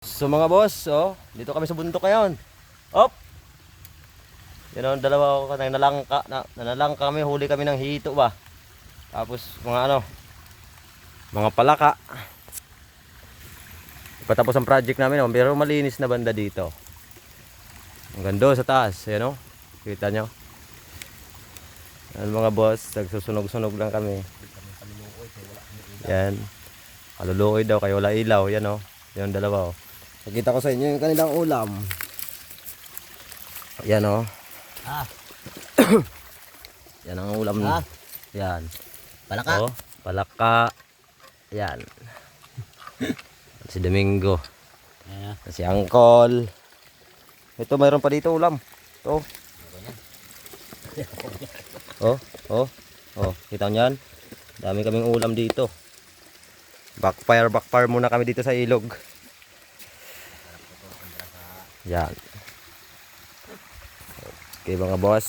So mga boss, oh, dito kami sa bundok ngayon. Op. Yan ang dalawa ko nanalangka kami, huli kami ng hito ba. Tapos mga mga palaka. Patapos ang project namin, oh, pero malinis na banda dito. Ang ganda sa taas, yan oh. Kita nyo? Yan mga boss, nagsusunog-sunog lang kami. Yan. Kaluluoy daw kayo, wala ilaw, yan oh. Yan dalawa oh. Nakita ko sa inyo yung kanilang ulam. Yan oh. Yan ang ulam. Yan. Palaka. Oh, palaka. Yan. Si Domingo. Si Angkol. Ito mayroon pa dito ulam. Ito. Oh. Kita nyo yan? Dami kaming ulam dito. Backfire muna kami dito sa ilog. Yan. Okay mga boss.